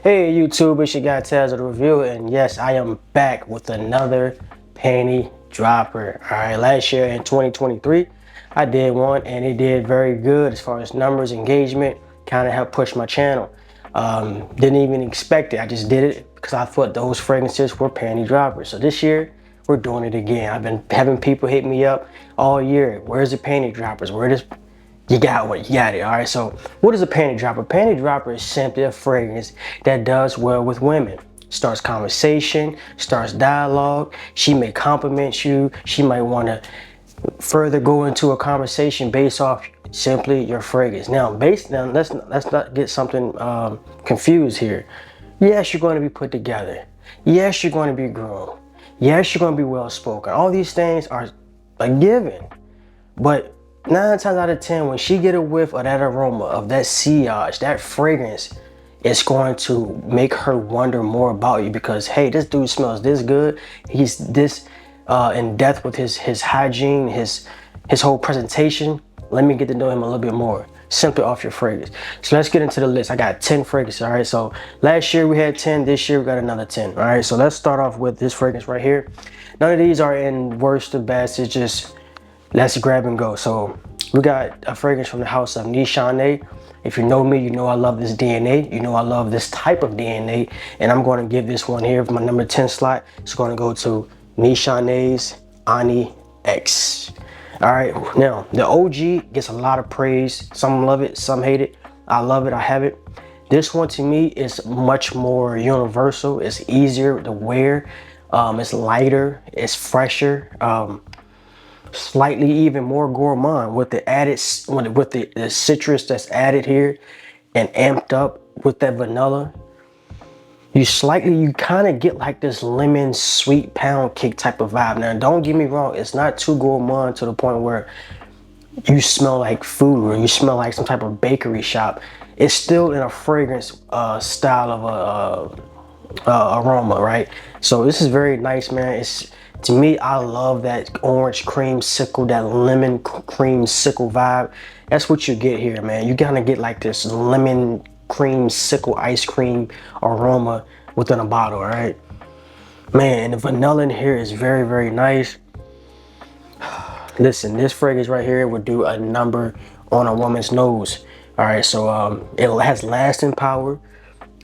Hey YouTube, it's your guy Taz of the Review, and yes, I am back with another panty dropper. Alright, last year in 2023, I did one and it did very good as far as numbers, engagement, kind of helped push my channel. Didn't even expect it, I just did it because I thought those fragrances were panty droppers. So this year, we're doing it again. I've been having people hit me up all year. Where's the panty droppers? Where does you got one, you got it. All right, so what is a panty dropper? Panty dropper is simply a fragrance that does well with women. Starts conversation, starts dialogue. She may compliment you. She might want to further go into a conversation based off simply your fragrance. Now, let's not get something confused here. Yes, you're going to be put together. Yes, you're going to be groomed. Yes, you're going to be well spoken. All these things are a given, but 9 times out of 10, when she get a whiff of that aroma, of that sillage, that fragrance, it's going to make her wonder more about you because, hey, this dude smells this good. He's this in depth with his hygiene, his whole presentation. Let me get to know him a little bit more, simply off your fragrance. So let's get into the list. I got 10 fragrances, all right? So last year we had 10, this year we got another 10, all right? So let's start off with this fragrance right here. None of these are in worst to best, it's just, let's grab and go. So we got a fragrance from the house of Nishane. If you know me, you know I love this DNA. You know I love this type of DNA. And I'm going to give this one here for my number 10 slot. It's going to go to Nishane Ani X. All right, now the OG gets a lot of praise. Some love it, some hate it. I love it, I have it. This one to me is much more universal. It's easier to wear. It's lighter, it's fresher. Slightly even more gourmand with the added with the citrus that's added here and amped up with that vanilla. You kind of get like this lemon sweet pound cake type of vibe. Now don't get me wrong, it's not too gourmand to the point where you smell like food or you smell like some type of bakery shop. It's still in a fragrance style of aroma, right? So this is very nice, man. To me, I love that orange creamsicle, that lemon creamsicle vibe. That's what you get here, man. You gotta get like this lemon creamsicle ice cream aroma within a bottle, all right? Man, the vanilla in here is very, very nice. Listen, this fragrance right here would do a number on a woman's nose. All right, so it has lasting power.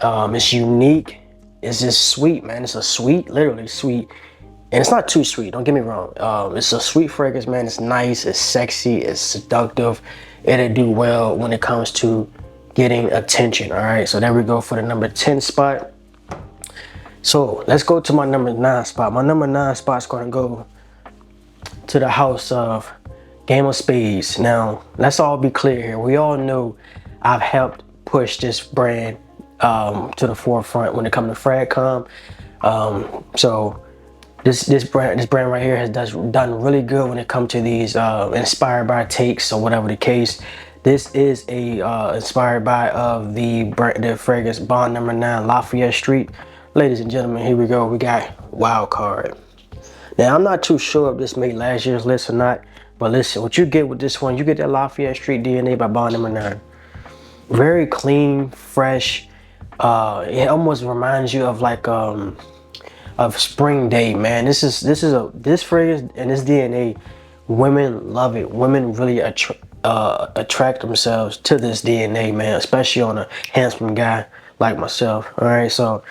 It's unique. It's just sweet, man. It's a sweet, literally sweet. And it's not too sweet, don't get me wrong. It's a sweet fragrance, man. It's nice, it's sexy, it's seductive. It'll do well when it comes to getting attention, all right? So there we go for the number 10 spot. So let's go to my number 9 spot. My number 9 spot's gonna go to the house of Game of Spades. Now, let's all be clear here. We all know I've helped push this brand to the forefront when it comes to FragCom. So this brand right here has done really good when it comes to these inspired by takes or whatever the case. This is a inspired by of the fragrance Bond number 9 Lafayette Street. Ladies and gentlemen, here we go. We got Wildcard. Now I'm not too sure if this made last year's list or not, but listen, what you get with this one, you get that Lafayette Street DNA by Bond number 9. Very clean, fresh. It almost reminds you of like of spring day, man. This fragrance and this DNA, women love it. Women really attract themselves to this DNA, man, especially on a handsome guy like myself. All right, so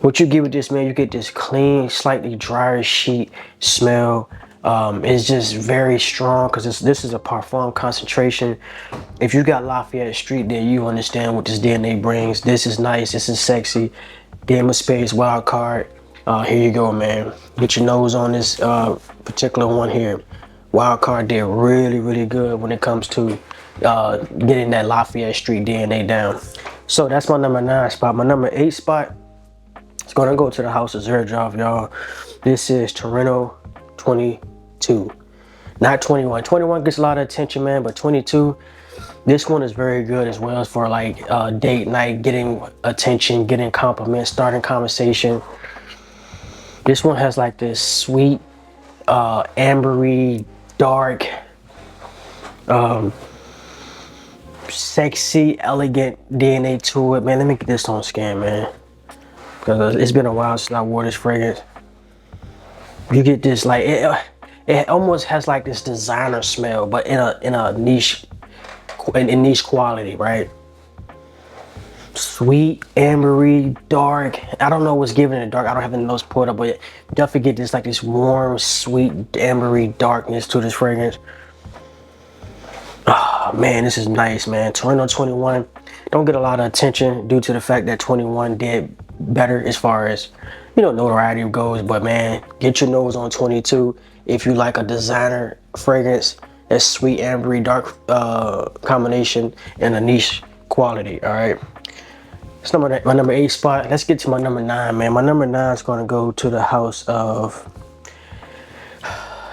what you get with this, man, you get this clean, slightly drier sheet smell. It's just very strong because this is a parfum concentration. If you got Lafayette Street there, you understand what this DNA brings. This is nice, this is sexy. Game of Spades, Wildcard. Here you go, man. Get your nose on this particular one here. Wildcard did really, really good when it comes to getting that Lafayette Street DNA down. So that's my number 9 spot. My number 8 spot is gonna go to the house of Xerjoff, y'all. This is Torino 22. Not 21. 21 gets a lot of attention, man, but 22, this one is very good as well as for like date night, getting attention, getting compliments, starting conversation. This one has like this sweet, ambery, dark sexy, elegant DNA to it, man. Let me get this on scan, man, because it's been a while since I wore this fragrance. You get this like it almost has like this designer smell, but in a niche quality, right? Sweet, ambery, dark. I don't know what's giving it dark. I don't have the nose pulled up, but definitely get this like this warm, sweet, ambery darkness to this fragrance. Oh man, this is nice, man. Torino 21 don't get a lot of attention due to the fact that 21 did better as far as, you know, notoriety goes. But man, get your nose on 22 if you like a designer fragrance, a sweet, ambery, dark combination, and a niche quality. All right. It's my number 8 spot. Let's get to my number 9, man. My number 9 is going to go to the house of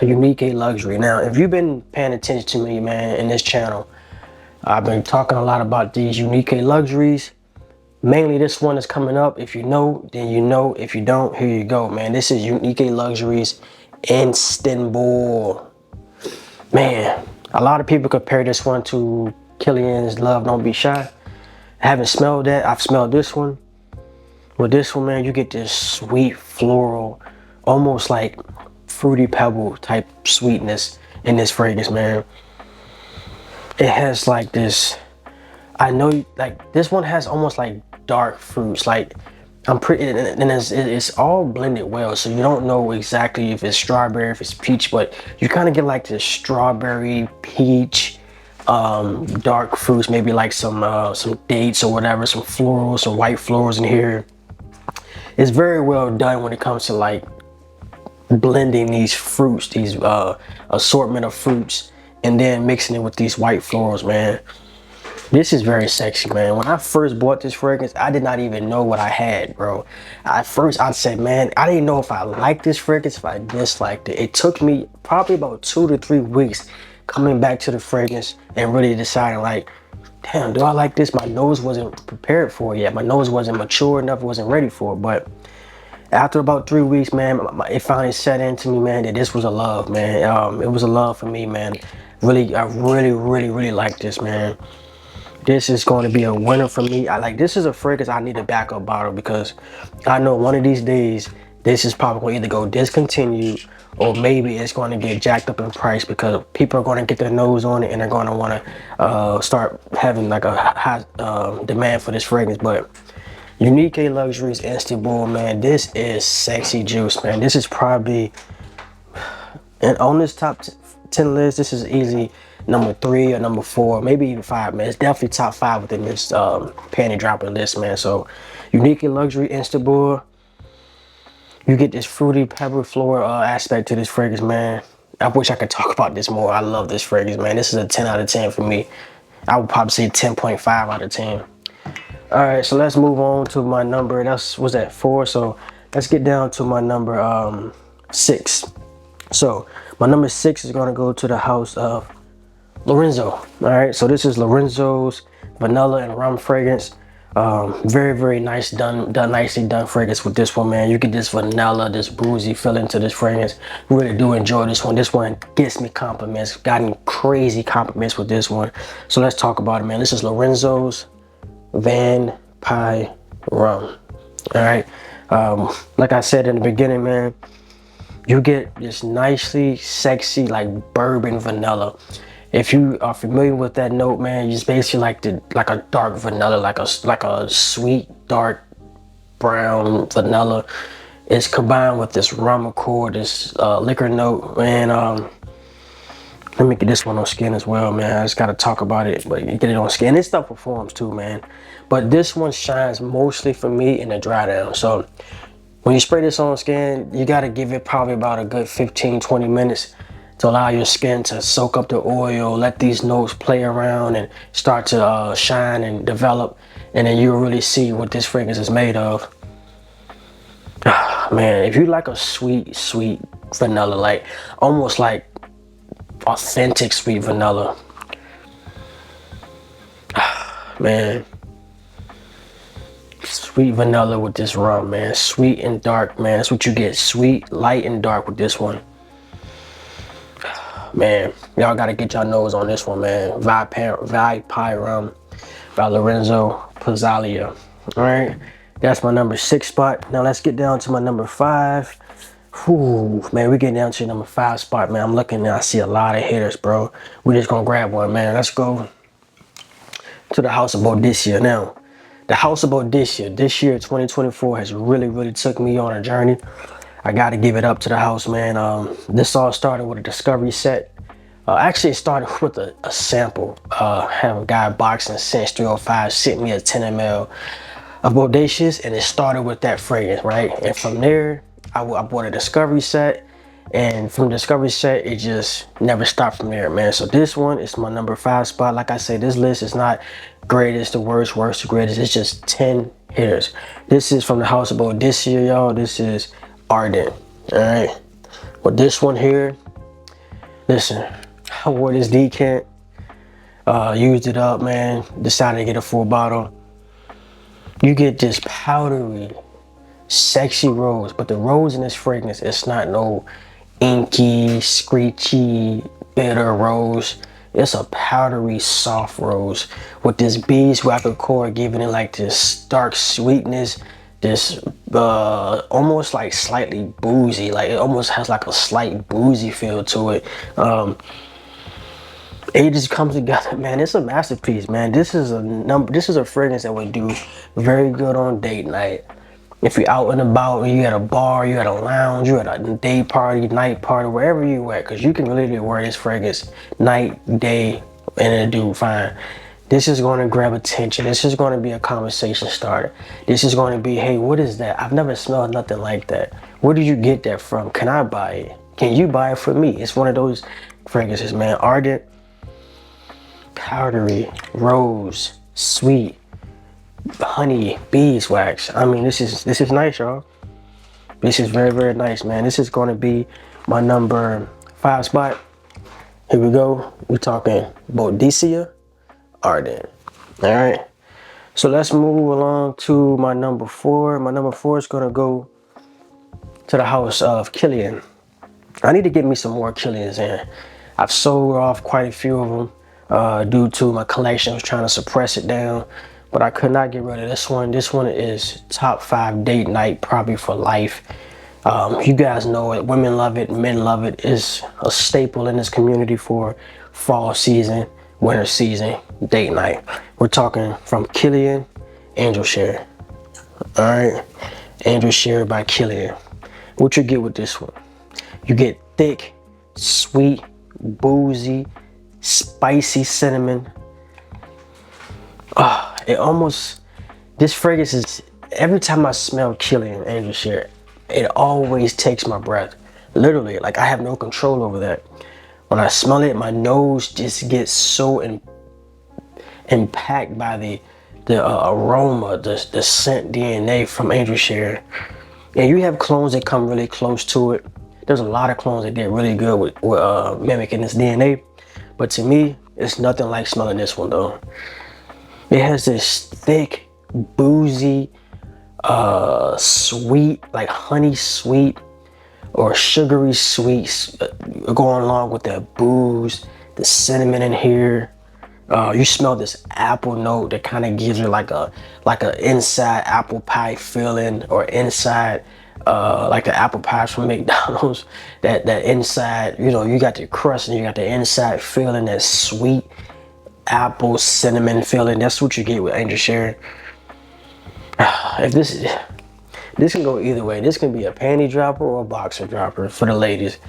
Unique Luxury. Now, if you've been paying attention to me, man, in this channel, I've been talking a lot about these Unique Luxuries. Mainly this one is coming up. If you know, then you know. If you don't, here you go, man. This is Unique Luxuries Istanbul. Man, a lot of people compare this one to Kilian's Love Don't Be Shy. I haven't smelled that. I've smelled this one. With this one, man, you get this sweet floral, almost like fruity pebble type sweetness in this fragrance, man. It has like this, I know, like this one has almost like dark fruits. Like I'm pretty, and it's all blended well, so you don't know exactly if it's strawberry, if it's peach, but you kind of get like this strawberry, peach, dark fruits, maybe like some dates or whatever, some florals, some white florals in here. It's very well done when it comes to like blending these fruits, these assortment of fruits, and then mixing it with these white florals, man. This is very sexy, man. When I first bought this fragrance, I did not even know what I had, bro. At first, I said, man, I didn't know if I liked this fragrance, if I disliked it. It took me probably about 2 to 3 weeks coming back to the fragrance and really deciding, like, damn, do I like this? My nose wasn't prepared for it yet. My nose wasn't mature enough, wasn't ready for it. But after about 3 weeks, man, it finally set into me, man, that this was a love, man. It was a love for me, man. I really like this, man. This is going to be a winner for me. This is a fragrance I need a backup bottle, because I know one of these days this is probably going to either go discontinued, or maybe it's going to get jacked up in price, because people are going to get their nose on it and they're going to want to start having like a high demand for this fragrance. But Unique Luxuries Istanbul, man, this is sexy juice, man. This is probably, and on this top 10 list, this is easy number 3 or number 4, maybe even 5, man. It's definitely top 5 within this panty dropper list, man. So Unique Luxury Istanbul, you get this fruity pepper floral aspect to this fragrance, man. I wish I could talk about this more. I love this fragrance, man. This is a 10 out of 10 for me. I would probably say 10.5 out of 10. All right, so let's move on to my number. Was that 4? So let's get down to my number 6. So my number 6 is gonna go to the house of Lorenzo. All right, so this is Lorenzo's vanilla and rum fragrance. Very nice, nicely done fragrance with this one, man. You get this vanilla, this boozy feeling to this fragrance. Really do enjoy this one. This one gets me compliments, gotten crazy compliments with this one. So let's talk about it, man. This is Lorenzo's Van Pie Rum. All right, like I said in the beginning, man, you get this nicely sexy like bourbon vanilla. If you are familiar with that note, man, it's basically like a dark vanilla, like a sweet dark brown vanilla. It's combined with this rum accord, this liquor note, man. Let me get this one on skin as well, man. I just gotta talk about it, but you get it on skin. This stuff performs too, man. But this one shines mostly for me in the dry down. So when you spray this on skin, you gotta give it probably about a good 15-20 minutes to allow your skin to soak up the oil, let these notes play around and start to shine and develop, and then you'll really see what this fragrance is made of. Man, if you like a sweet vanilla, like almost like authentic sweet vanilla, man, sweet vanilla with this rum, man, sweet and dark, man, that's what you get, sweet, light, and dark with this one. Man, y'all gotta get y'all nose on this one, man. Vipyrum by Lorenzo Pazzaglia. All right, that's my number 6 spot. Now let's get down to my number 5. Whew, man, we getting down to number 5 spot, man. I'm looking and I see a lot of hitters, bro. We just gonna grab one, man. Let's go to the House of Boadicea. Now, the House of Boadicea this year, 2024, has really took me on a journey. I got to give it up to the house, man. This all started with a discovery set. Actually, it started with a sample. Have a guy boxing since 305 sent me a 10 ml of Bodacious, and it started with that fragrance, right? And from there, I bought a discovery set, and from the discovery set, it just never stopped from there, man. So this one is my number 5 spot. Like I say, this list is not greatest to worst, worst to greatest. It's just 10 hitters. This is from the House of Boadicea, y'all. This is Ardent. All right. Well, this one here, listen, I wore this decant, used it up, man. Decided to get a full bottle. You get this powdery, sexy rose, but the rose in this fragrance, it's not no inky, screechy, bitter rose. It's a powdery, soft rose with this beeswax core giving it like this dark sweetness, this almost like slightly boozy, like it almost has like a slight boozy feel to it. It just comes together, man. It's a masterpiece, man. This is a fragrance that would do very good on date night. If you're out and about, you at a bar, you at a lounge, you at a day party, night party, wherever you at, because you can really wear this fragrance night, day, and it'll do fine. This is going to grab attention. This is going to be a conversation starter. This is going to be, hey, what is that? I've never smelled nothing like that. Where did you get that from? Can I buy it? Can you buy it for me? It's one of those fragrances, man. Ardent, powdery, rose, sweet, honey, beeswax. I mean, this is nice, y'all. This is very nice, man. This is going to be my number 5 spot. Here we go. We're talking Boadicea, Ardent. All right, so let's move along to my number 4. My number 4 is gonna go to the house of Kilian. I need to get me some more Kilians in. I've sold off quite a few of them due to my collection. I was trying to suppress it down, but I could not get rid of this one. This one is top 5 date night, probably for life. You guys know it. Women love it, men love it. It's a staple in this community for fall season, winter season, date night. We're talking from Kilian, Angel Share. All right, Angel Share by Kilian. What you get with this one? You get thick, sweet, boozy, spicy cinnamon. This fragrance is, every time I smell Kilian Angel Share, it always takes my breath. Literally, like I have no control over that. When I smell it, my nose just gets so impacted by the aroma, the scent DNA from Angel Share. And you have clones that come really close to it. There's a lot of clones that did really good with mimicking this DNA. But to me, it's nothing like smelling this one though. It has this thick, boozy, sweet, like honey sweet or sugary sweets going along with that booze, the cinnamon in here. You smell this apple note that kind of gives you like a inside apple pie feeling, or inside like the apple pies from McDonald's. That inside, you know, you got the crust and you got the inside feeling, that sweet apple cinnamon feeling. That's what you get with Angel Share. If this can go either way. This can be a panty dropper or a boxer dropper for the ladies.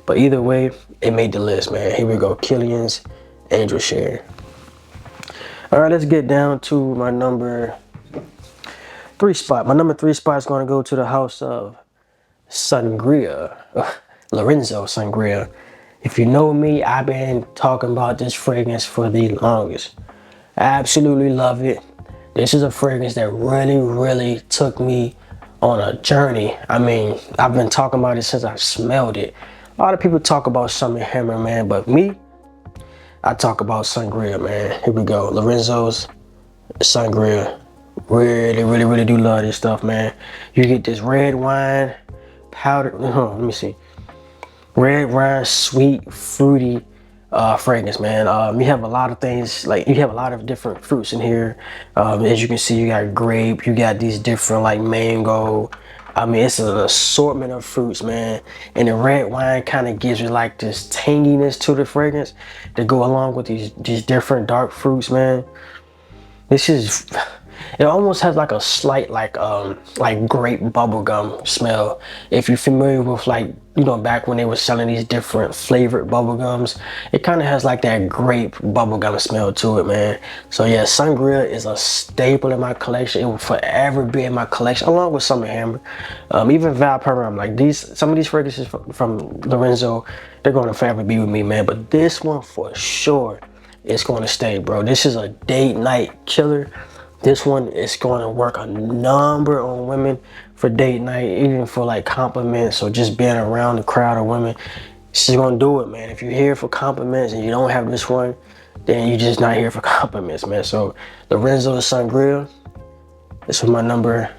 But either way, it made the list, man. Here we go. Kilian's Angel Share. All right, let's get down to my number 3 spot. My number 3 spot is going to go to the house of Sun-gria. Lorenzo Sun-gria. If you know me, I've been talking about this fragrance for the longest. I absolutely love it. This is a fragrance that really took me on a journey. I mean, I've been talking about it since I smelled it. A lot of people talk about Summer Hammer, man, but me, I talk about Sun-gria, man. Here we go. Lorenzo's Sun-gria. Really do love this stuff, man. You get this red wine powder. Let me see. red wine, sweet, fruity fragrance, man. You have a lot of things, like you have a lot of different fruits in here. As you can see, you got grape, you got these different like mango. I mean, it's an assortment of fruits, man. And the red wine kind of gives you like this tanginess to the fragrance to go along with these different dark fruits, man. This is, it almost has like a slight like grape bubblegum smell. If you're familiar with, like, you know, back when they were selling these different flavored bubblegums, it kind of has like that grape bubblegum smell to it, man. So yeah, Sun-gria is a staple in my collection. It will forever be in my collection, along with Summer Hammer. Even Valperum, like some of these fragrances from Lorenzo, they're going to forever be with me, man. But this one for sure, it's going to stay, bro. This is a date night killer. This one is going to work a number on women for date night, even for like compliments or just being around the crowd of women. She's going to do it, man. If you're here for compliments and you don't have this one, then you're just not here for compliments, man. So Lorenzo Sun-gria, this was my number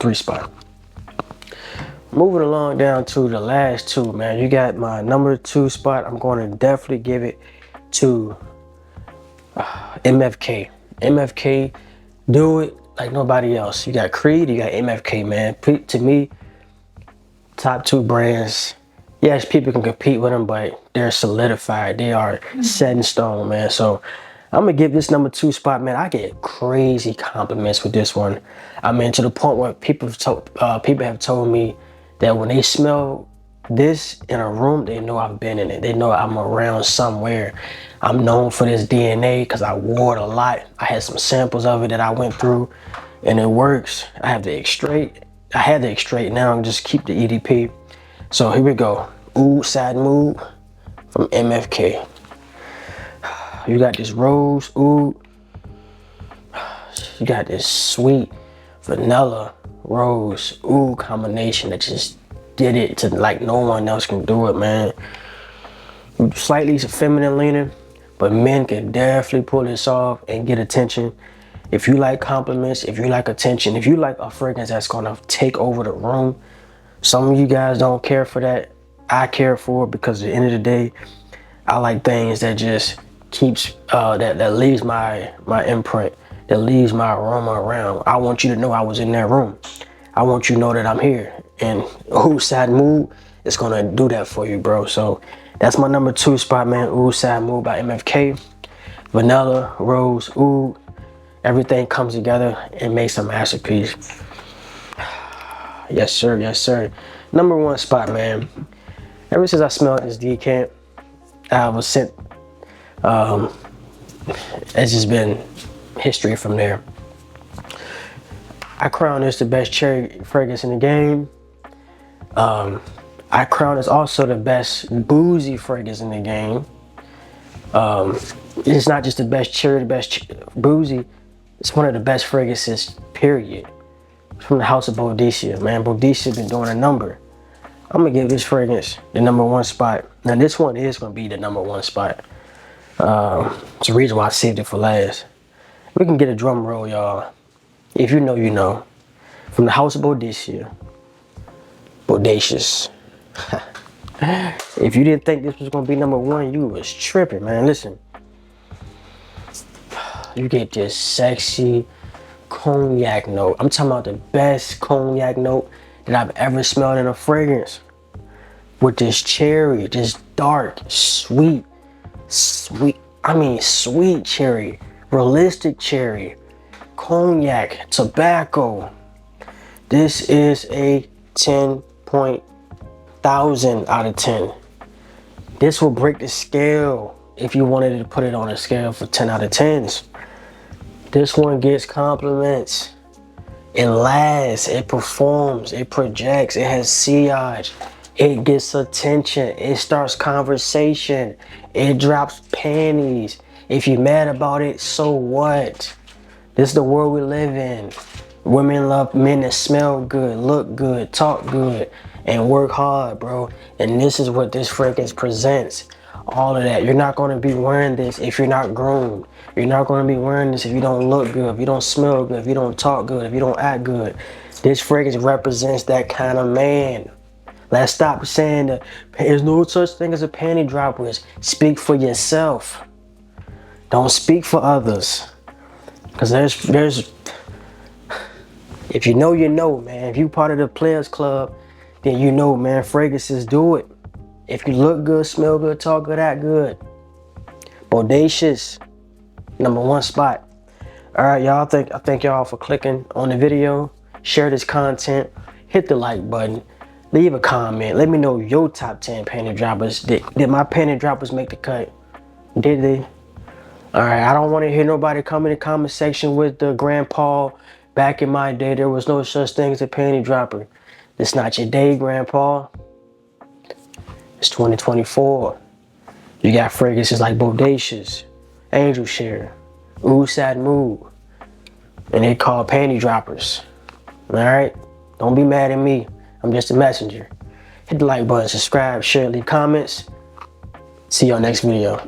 3 spot. Moving along down to the last two, man. You got my number 2 spot. I'm going to definitely give it to MFK. MFK, do it like nobody else. You got Creed, you got MFK, man. To me, top 2 brands. Yes, people can compete with them, but they're solidified. They are set in stone, man. So I'm gonna give this number 2 spot, man. I get crazy compliments with this one. I mean, to the point where people have told me that when they smell this in a room, they know I've been in it. They know I'm around somewhere. I'm known for this DNA because I wore it a lot. I had some samples of it that I went through, and it works. I had the X-Straight. Now I'm just keep the EDP. So here we go. Oud Satin Mood from MFK. You got this rose oud. You got this sweet vanilla rose oud combination that just did it to like no one else can do it, man. Slightly feminine leaning, but men can definitely pull this off and get attention. If you like compliments, if you like attention, if you like a fragrance that's gonna take over the room, some of you guys don't care for that. I care for it because at the end of the day, I like things that just keeps that leaves my imprint, that leaves my aroma around. I want you to know I was in that room. I want you to know that I'm here. And Oud Satin Mood is gonna do that for you, bro. So that's my number 2 spot, man. Oud Satin Mood by MFK. Vanilla, rose, oud. Everything comes together and makes a masterpiece. Yes, sir. Yes, sir. Number 1 spot, man. Ever since I smelled this decant, I was sent. It's just been history from there. I crown this the best cherry fragrance in the game. I crown this also the best boozy fragrance in the game. It's not just the best cherry, the best boozy. It's one of the best fragrances, period. It's from the house of Boadicea, man. Boadicea been doing a number. I'm gonna give this fragrance the number 1 spot. Now this one is gonna be the number 1 spot. It's the reason why I saved it for last. We can get a drum roll, y'all. If you know, you know. From the house of Boadicea, Bodacious. If you didn't think this was gonna be number 1, you was tripping, man. Listen, you get this sexy cognac note. I'm talking about the best cognac note that I've ever smelled in a fragrance. With this cherry, this dark, sweet, I mean sweet cherry, realistic cherry, cognac, tobacco. This is a 10,000 out of 10. This will break the scale if you wanted to put it on a scale for 10 out of 10s. This one gets compliments. It lasts, it performs, it projects, it has sillage, it gets attention, it starts conversation, it drops panties. If you're mad about it, so what? This is the world we live in. Women love men that smell good, look good, talk good, and work hard, bro. And this is what this fragrance presents. All of that. You're not going to be wearing this if you're not groomed. You're not going to be wearing this if you don't look good, if you don't smell good, if you don't talk good, if you don't act good. This fragrance represents that kind of man. Let's stop saying that there's no such thing as a panty dropper. Speak for yourself. Don't speak for others. Because there's, if you know, you know, man. If you part of the players club, then you know, man, fragrances do it. If you look good, smell good, talk good, act good. Bodacious, #1 spot. All right, y'all. I thank y'all for clicking on the video. Share this content. Hit the like button. Leave a comment. Let me know your top 10 panty droppers. Did my panty droppers make the cut? Did they? All right, I don't want to hear nobody come in the comment section with the grandpa. Back in my day, there was no such thing as a panty dropper. It's not your day, grandpa. It's 2024. You got fragrances like Bodacious, Angel Share, Oud Satin Mood, and they call panty droppers. All right, don't be mad at me. I'm just a messenger. Hit the like button, subscribe, share, leave comments. See y'all next video.